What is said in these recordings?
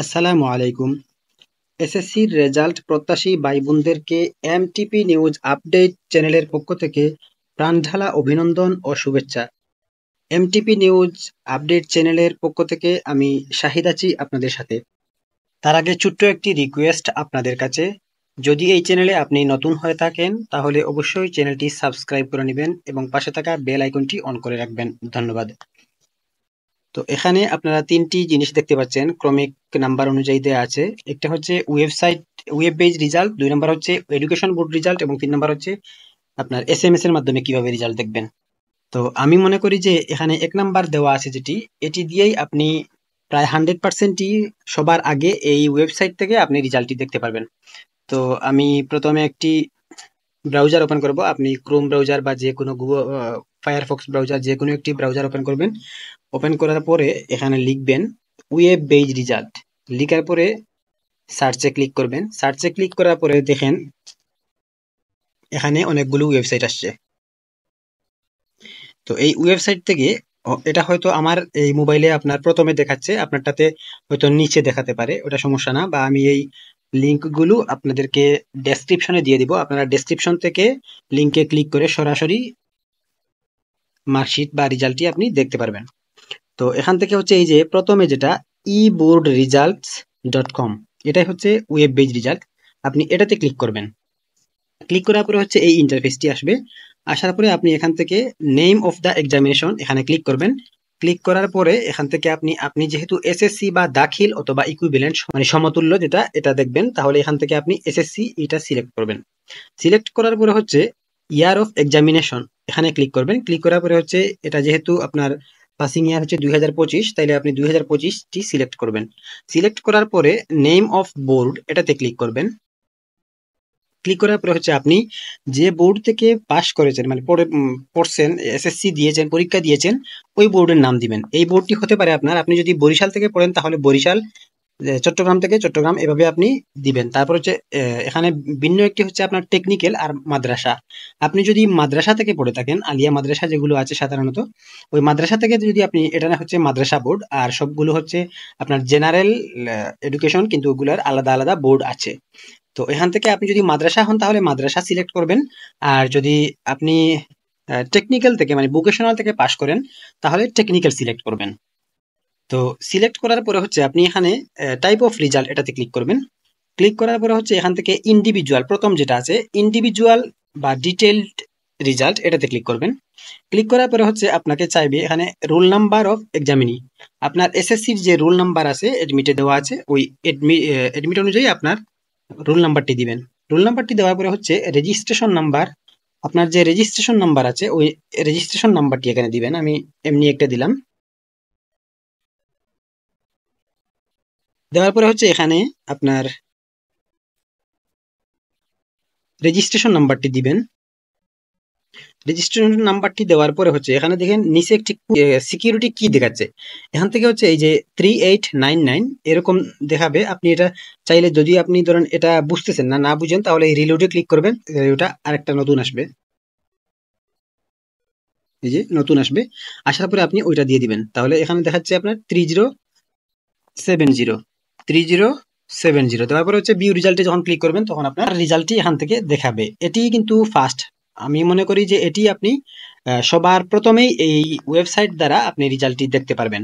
আসসালামু আলাইকুম। এসএসসির রেজাল্ট প্রত্যাশী ভাই বোনদেরকে এমটিপি নিউজ আপডেট চ্যানেলের পক্ষ থেকে প্রাণঢালা অভিনন্দন ও শুভেচ্ছা। এমটিপি নিউজ আপডেট চ্যানেলের পক্ষ থেকে আমি শাহিদ আছি আপনাদের সাথে। তার আগে ছোট্ট একটি রিকোয়েস্ট আপনাদের কাছে, যদি এই চ্যানেলে আপনি নতুন হয়ে থাকেন তাহলে অবশ্যই চ্যানেলটি সাবস্ক্রাইব করে নেবেন এবং পাশে থাকা বেল আইকনটি অন করে রাখবেন। ধন্যবাদ। তো এখানে আপনারা তিনটি জিনিস দেখতে পাচ্ছেন, ক্রমিক নাম্বার অনুযায়ী দেওয়া আছে। একটা হচ্ছে ওয়েব বেজ রেজাল্ট, 2 নাম্বার হচ্ছে এডুকেশন বোর্ড রেজাল্ট এবং 3 নাম্বার হচ্ছে আপনার এসএমএস এর মাধ্যমে কিভাবে রেজাল্ট দেখবেন। তো আমি মনে করি যে এখানে 1 নাম্বার দেওয়া আছে যেটি, এটি দিয়েই আপনি প্রায় 100%ই সবার আগে এই ওয়েবসাইট থেকে আপনি রেজাল্টটি দেখতে পারবেন। তো আমি প্রথমে একটি ব্রাউজার ওপেন করব। আপনি ক্রোম ব্রাউজার বা যে কোনো গুগল ফায়ারফক্স ব্রাউজার, যে কোনো একটি ব্রাউজার ওপেন করবেন। ওপেন করার পরে এখানে লিখবেন ওয়েব বেজ রেজাল্ট। লিখার পরে সার্চে ক্লিক করবেন। সার্চে ক্লিক করার পরে দেখেন এখানে অনেকগুলো ওয়েবসাইট আসছে। তো এই ওয়েবসাইট থেকে এটা হয়তো আমার এই মোবাইলে আপনার প্রথমে দেখাচ্ছে, আপনারটাতে হয়তো নিচে দেখাতে পারে, ওটা সমস্যা না। বা আমি এই লিঙ্কগুলো আপনাদেরকে ডেসক্রিপশনে দিয়ে দিব, আপনারা ডেসক্রিপশন থেকে লিঙ্কে ক্লিক করে সরাসরি মার্কশিট বা রেজাল্টটি আপনি দেখতে পারবেন। তো এখান থেকে হচ্ছে এই যে প্রথমে যেটা eboardresults.com, এটাই হচ্ছে ওয়েব বেজ রেজাল্ট। আপনি এটাতে ক্লিক করবেন। ক্লিক করার পরে হচ্ছে এই ইন্টারফেসটি আসবে। আসার পরে আপনি এখান থেকে নেম অফ দ্য এক্সামিনেশন এখানে ক্লিক করবেন। ক্লিক করার পরে এখান থেকে আপনি যেহেতু এসএসসি বা দাখিল অথবা ইকুইভ্যালেন্ট মানে সমতুল্য যেটা, এটা দেখবেন, তাহলে এখান থেকে আপনি এসএসসি এটা সিলেক্ট করবেন। সিলেক্ট করার পরে হচ্ছে ইয়ার অফ এক্সামিনেশন এখানে ক্লিক করবেন। ক্লিক করার পরে হচ্ছে এটা যেহেতু আপনার পাসিং ইয়ার হচ্ছে 2025, তাইলে আপনি 2025টি সিলেক্ট করবেন। সিলেক্ট করার পরে নেম অফ বোর্ড এটাতে ক্লিক করবেন। ক্লিক করার পরে হচ্ছে আপনি যে বোর্ড থেকে পাস করেছেন মানে পড়ছেন, এসএসসি দিয়েছেন, পরীক্ষা দিয়েছেন, ওই বোর্ডের নাম দিবেন। এই বোর্ডটি হতে পারে আপনার, আপনি যদি বরিশাল থেকে পড়েন তাহলে বরিশাল, চট্টগ্রাম থেকে চট্টগ্রাম, এভাবে আপনি দিবেন। তারপর হচ্ছে এখানে ভিন্ন একটি হচ্ছে আপনার টেকনিক্যাল আর মাদ্রাসা। আপনি যদি মাদ্রাসা থেকে পড়ে থাকেন, আলিয়া মাদ্রাসা যেগুলো আছে সাধারণত, ওই মাদ্রাসা থেকে যদি আপনি, এটা না হচ্ছে মাদ্রাসা বোর্ড, আর সবগুলো হচ্ছে আপনার জেনারেল এডুকেশন, কিন্তু ওগুলোর আলাদা আলাদা বোর্ড আছে। তো এখান থেকে আপনি যদি মাদ্রাসা হন তাহলে মাদ্রাসা সিলেক্ট করবেন। আর যদি আপনি টেকনিক্যাল থেকে মানে ভোকেশনাল থেকে পাশ করেন তাহলে টেকনিক্যাল সিলেক্ট করবেন। তো সিলেক্ট করার পরে হচ্ছে আপনি এখানে টাইপ অফ রেজাল্ট এটাতে ক্লিক করবেন। ক্লিক করার পরে হচ্ছে এখান থেকে ইন্ডিভিজুয়াল, প্রথম যেটা আছে ইন্ডিভিজুয়াল বা ডিটেইলড রেজাল্ট, এটাতে ক্লিক করবেন। ক্লিক করার পরে হচ্ছে আপনাকে চাইবে এখানে রোল নাম্বার অফ এক্সামিনি, আপনার এসএসসির যে রোল নাম্বার আছে এডমিটে দেওয়া আছে, ওই এডমিট অনুযায়ী আপনার রোল নাম্বারটি দিবেন। রোল নাম্বারটি দেওয়ার পরে হচ্ছে রেজিস্ট্রেশন নাম্বার, আপনার যে রেজিস্ট্রেশন নাম্বার আছে ওই রেজিস্ট্রেশন নাম্বারটি এখানে দিবেন। আমি এমনি একটা দিলাম। দেওয়ার পরে হচ্ছে এখানে আপনার রেজিস্ট্রেশন নাম্বারটি দিবেন। রেজিস্ট্রেশন নাম্বারটি দেওয়ার পরে হচ্ছে এখানে দেখেন নিচে একটি সিকিউরিটি কি দেখাচ্ছে। এখান থেকে হচ্ছে এই যে 3899 এরকম দেখাবে। আপনি এটা চাইলে, যদি আপনি ধরেন এটা বুঝতেছেন না, না বুঝেন, তাহলে এই রিলোডে ক্লিক করবেন, ওটা আরেকটা নতুন আসবে। এই যে নতুন আসবে, আসার পরে আপনি ওইটা দিয়ে দিবেন। তাহলে এখানে দেখাচ্ছে আপনার 3070 দেওয়ার পরে হচ্ছে ভিউ রেজাল্টে যখন ক্লিক করবেন তখন আপনার রেজাল্টটি এখান থেকে দেখাবে। এটি কিন্তু ফার্স্ট, আমি মনে করি যে এটি আপনি সবার প্রথমেই এই ওয়েবসাইট দ্বারা আপনি রেজাল্টটি দেখতে পারবেন।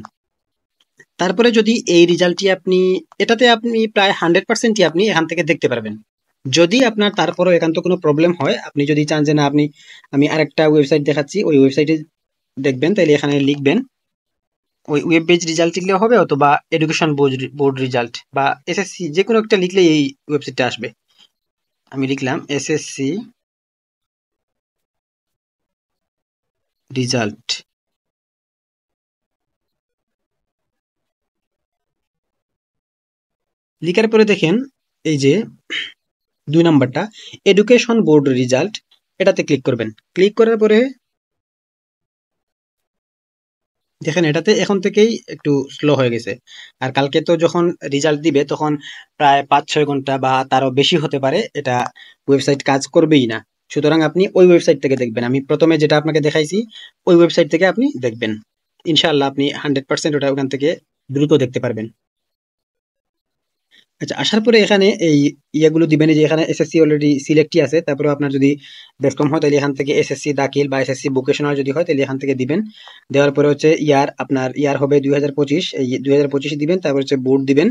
তারপরে যদি এই রেজাল্টটি আপনি, এটাতে আপনি প্রায় 100%ই আপনি এখান থেকে দেখতে পারবেন। যদি আপনার তারপরও একান্ত কোনো প্রবলেম হয়, আপনি যদি চান যে না আপনি, আমি আরেকটা ওয়েবসাইট দেখাচ্ছি, ওই ওয়েবসাইটে দেখবেন, তাইলে এখানে লিখবেন ওই ওয়েব পেজ রেজাল্ট লিখলেও হবে, অথবা এডুকেশন বোর্ড রেজাল্ট বা এসএসসি, যে কোনো একটা লিখলেই এই ওয়েবসাইটটা আসবে। আমি লিখলাম এসএসসি রেজাল্ট। লিখার পরে দেখেন এই যে 2 নাম্বারটা এডুকেশন বোর্ড রেজাল্ট, এটাতে ক্লিক করবেন। ক্লিক করার পরে দেখেন এটাতে এখন থেকেই একটু স্লো হয়ে গেছে। আর কালকে তো যখন রেজাল্ট দিবে তখন প্রায় 5-6 ঘন্টা বা তারও বেশি হতে পারে, এটা ওয়েবসাইট কাজ করবেই না। সুতরাং আপনি ওই ওয়েবসাইট থেকে দেখবেন, আমি প্রথমে যেটা আপনাকে দেখাইছি ওই ওয়েবসাইট থেকে আপনি দেখবেন। ইনশাআল্লাহ আপনি 100% ওটা ওখান থেকে দ্রুত দেখতে পারবেন। আচ্ছা, আসার পরে এখানে এই ইয়েগুলো দিবেন, এই যে এখানে এসএসসি অলরেডি সিলেক্টই আছে, তারপরে আপনার যদি বেস্টকম হয় তাহলে এখান থেকে এসএসসি দাখিল বা এসএসসি ভোকেশনাল যদি হয় তাহলে এখান থেকে দিবেন। দেওয়ার পরে হচ্ছে ইয়ার, আপনার ইয়ার হবে 2025, এই 2025 দিবেন। তারপর হচ্ছে বোর্ড দিবেন,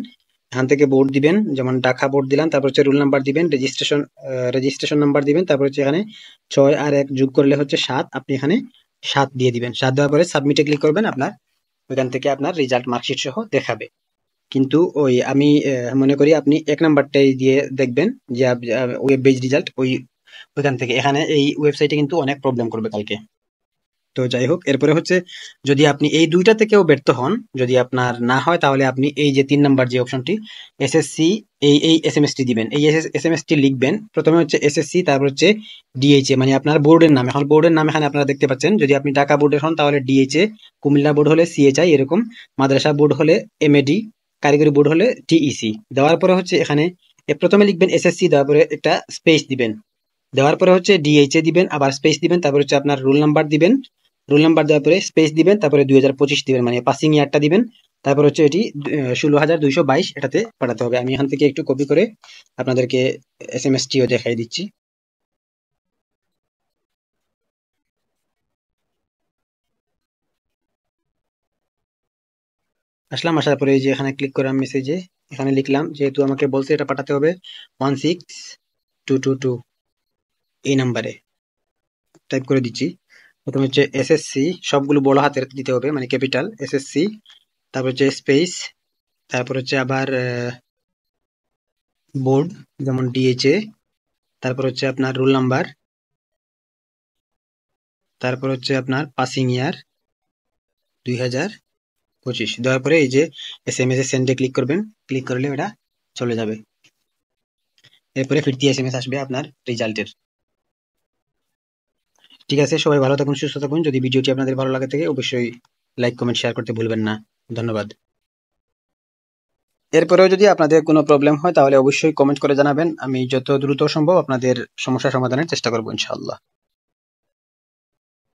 এখান থেকে বোর্ড দিবেন, যেমন ঢাকা বোর্ড দিলাম। তারপর হচ্ছে রোল নাম্বার দিবেন, রেজিস্ট্রেশন নাম্বার দিবেন। তারপর হচ্ছে এখানে 6 আর 1 যোগ করলে হচ্ছে 7, আপনি এখানে 7 দিয়ে দিবেন। 7 দেওয়ার পরে সাবমিটে ক্লিক করবেন, আপনার ওইখান থেকে আপনার রেজাল্ট মার্কশিট সহ দেখাবে। কিন্তু ওই আমি মনে করি আপনি 1 নাম্বারটাই দিয়ে দেখবেন, যে ওয়েব বেজ রেজাল্ট ওইখান থেকে। এখানে এই ওয়েবসাইটে কিন্তু অনেক প্রবলেম করবে কালকে। তো যাই হোক, এরপরে হচ্ছে যদি আপনি এই 2টা থেকেও ব্যর্থ হন, যদি আপনার না হয়, তাহলে আপনি এই যে 3 নাম্বার যে অপশনটি এসএসসি, এই এসএমএসটি দিবেন। এই এসএমএসটি লিখবেন, প্রথমে হচ্ছে এসএসসি, তারপর হচ্ছে ডিএইচএ, মানে আপনার বোর্ডের নাম। এখন বোর্ডের নাম এখানে আপনারা দেখতে পাচ্ছেন, যদি আপনি ঢাকা বোর্ডের হন তাহলে ডিএইচএ, কুমিল্লা বোর্ড হলে সিএইচআই, এরকম মাদ্রাসা বোর্ড হলে এমএডি, কারিগরি বোর্ড হলে টিইসি। দেওয়ার পরে হচ্ছে এখানে প্রথমে লিখবেন এসএসসি, দেওয়ার পরে একটা স্পেস দিবেন। দেওয়ার পরে হচ্ছে ডিএইচএ দিবেন, আবার স্পেস দিবেন। তারপর হচ্ছে আপনার রোল নাম্বার দিবেন, রোল নাম্বার দেওয়ার পরে স্পেস দিবেন, তারপরে 2025 দিবেন, মানে পাসিং ইয়ারটা দিবেন। তারপর হচ্ছে এটি 16,222 এটাতে পাঠাতে হবে। আমি এখান থেকে একটু কপি করে আপনাদেরকে এসএমএসটিও দেখাই দিচ্ছি। আসলাম, আসার পরে এই যে এখানে ক্লিক করার মেসেজে এখানে লিখলাম, যেহেতু আমাকে বলছে এটা পাঠাতে হবে 16222 এই নাম্বারে, টাইপ করে দিচ্ছি। প্রথমে হচ্ছে এসএসসি, সবগুলো বড় হাতের দিতে হবে, মানে ক্যাপিটাল এসএসসি, তারপর হচ্ছে স্পেস, তারপর হচ্ছে আবার বোর্ড, যেমন ডিএইচএ, তারপর হচ্ছে আপনার রোল নাম্বার, তারপর হচ্ছে আপনার পাসিং ইয়ার 2025 দেওয়ার পরে এই যে এসএমএস এর সেন্ডে ক্লিক করবেন। ক্লিক করলে ওটা চলে যাবে। এরপরে ফিরতি এসএমএস আসবে আপনার রেজাল্টের। ঠিক আছে, সবাই ভালো থাকুন, সুস্থ থাকুন। যদি ভিডিওটি আপনাদের ভালো লাগে থাকে অবশ্যই লাইক কমেন্ট শেয়ার করতে ভুলবেন না। ধন্যবাদ। এরপরেও যদি আপনাদের কোনো প্রবলেম হয় তাহলে অবশ্যই কমেন্ট করে জানাবেন, আমি যত দ্রুত সম্ভব আপনাদের সমস্যা সমাধানের চেষ্টা করবো ইনশাআল্লাহ।